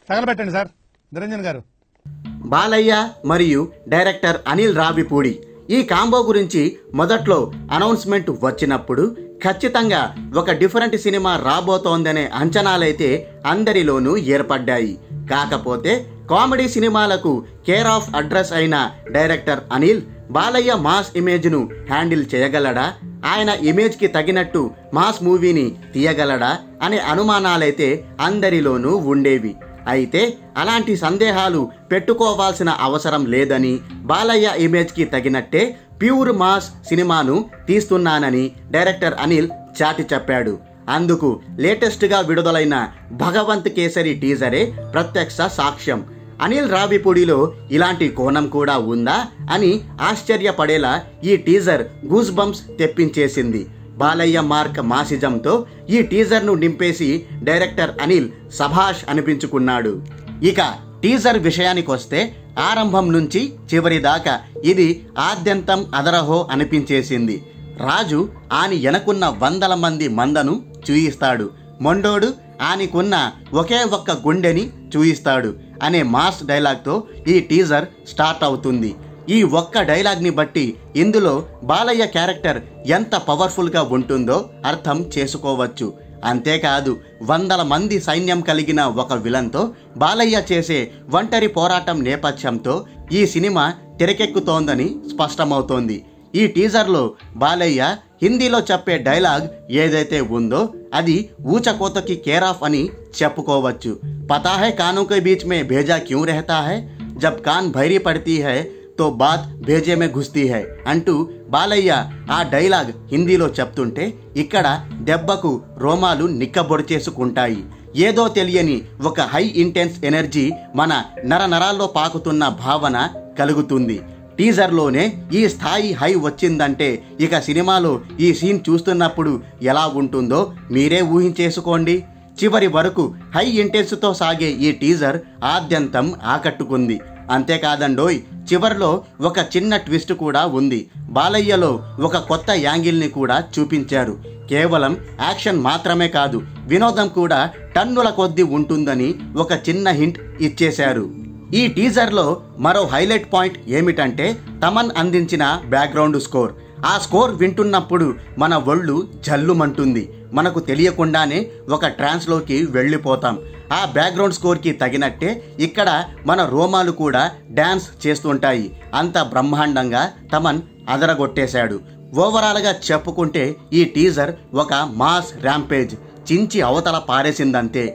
తగలబెట్టండి sir Niranjan గారు. బాలయ్య మరియు director Anil Ravipudi ఈ కాంబో గురించి మొదట్లో అనౌన్స్మెంట్ వచ్చినప్పుడు ఖచ్చితంగా ఒక డిఫరెంట్ సినిమా రాబోతోందనే అంచనాలైతే అందరిలోనూ ఏర్పడ్డాయి. కాకపోతే కామెడీ సినిమాలకు కేర్ ఆఫ్ అడ్రస్ అయిన డైరెక్టర్ అనిల్ బాలయ్య మాస్ ఇమేజ్ను హ్యాండిల్ చేయగలడా, ఆయన ఇమేజ్కి తగినట్టు మాస్ మూవీని తీయగలడా అనే అనుమానాలైతే అందరిలోనూ ఉండేవి. అయితే అలాంటి సందేహాలు పెట్టుకోవాల్సిన అవసరం లేదని, బాలయ్య ఇమేజ్కి తగినట్టే ప్యూర్ మాస్ సినిమాను తీస్తున్నానని డైరెక్టర్ అనిల్ చాటి చెప్పాడు. అందుకు లేటెస్ట్గా విడుదలైన భగవంత్ కేసరి టీజరే ప్రత్యక్ష సాక్ష్యం. అనిల్ రావిపూడిలో ఇలాంటి కోణం కూడా ఉందా అని ఆశ్చర్యపడేలా ఈ టీజర్ గూస్ బంప్స్ తెప్పించేసింది. బాలయ్య మార్క్ మాసిజంతో ఈ టీజర్ను నింపేసి డైరెక్టర్ అనిల్ సభాష్ అనిపించుకున్నాడు. ఇక టీజర్ విషయానికొస్తే ఆరంభం నుంచి చివరి దాకా ఇది ఆద్యంతం అదరహో అనిపించేసింది. రాజు ఆని ఎనకున్న 100 మంది మందను చూయిస్తాడు, మొండోడు ఆనికున్న ఒకే ఒక్క గుండెని చూయిస్తాడు అనే మాస్ డైలాగ్తో ఈ టీజర్ స్టార్ట్ అవుతుంది. ఈ ఒక్క డైలాగ్ని బట్టి ఇందులో బాలయ్య క్యారెక్టర్ ఎంత పవర్ఫుల్గా ఉంటుందో అర్థం చేసుకోవచ్చు. అంతేకాదు 100 మంది సైన్యం కలిగిన ఒక విలన్తో బాలయ్య చేసే ఒంటరి పోరాటం నేపథ్యంతో ఈ సినిమా తెరకెక్కుతోందని స్పష్టమవుతోంది. ఈ టీజర్లో బాలయ్య హిందీలో చెప్పే డైలాగ్ ఏదైతే ఉందో అది ఊచకోతకి కేర్ ఆఫ్ అని చెప్పుకోవచ్చు. పతా హై కానోं के बीच में भेजा क्यों रहता है, जब कान भैरी पड़ती है తో బాత్ భేజే మే ఘుస్తీ హై అంటూ బాలయ్య ఆ డైలాగ్ హిందీలో చెప్తుంటే ఇక్కడ దెబ్బకు రోమాలు నిక్కబొడిచేసుకుంటాయి. ఏదో తెలియని ఒక హై ఇంటెన్స్ ఎనర్జీ మన నరాల్లో పాకుతున్న భావన కలుగుతుంది. టీజర్లోనే ఈ స్థాయి హై వచ్చిందంటే ఇక సినిమాలో ఈ సీన్ చూస్తున్నప్పుడు ఎలా ఉంటుందో మీరే ఊహించేసుకోండి. చివరి వరకు హై ఇంటెన్స్తో సాగే ఈ టీజర్ ఆద్యంతం ఆకట్టుకుంది. అంతేకాదండోయ్, చివర్లో ఒక చిన్న ట్విస్ట్ కూడా ఉంది. బాలయ్యలో ఒక కొత్త యాంగిల్ని కూడా చూపించారు. కేవలం యాక్షన్ మాత్రమే కాదు, వినోదం కూడా టన్నుల కొద్దీ ఉంటుందని ఒక చిన్న హింట్ ఇచ్చేశారు. ఈ టీజర్లో మరో హైలైట్ పాయింట్ ఏమిటంటే తమన్ అందించిన బ్యాక్గ్రౌండ్ స్కోర్. ఆ స్కోర్ వింటున్నప్పుడు మన ఒళ్ళు జల్లుమంటుంది. మనకు తెలియకుండానే ఒక ట్రాన్స్లోకి వెళ్ళిపోతాం. ఆ బ్యాక్గ్రౌండ్ స్కోర్కి తగినట్టే ఇక్కడ మన రోమాలు కూడా డ్యాన్స్ చేస్తుంటాయి. అంత బ్రహ్మాండంగా తమన్ అదరగొట్టేశాడు. ఓవరాల్గా చెప్పుకుంటే ఈ టీజర్ ఒక మాస్ ర్యాంపేజ్ చించి అవతల పారేసిందంతే.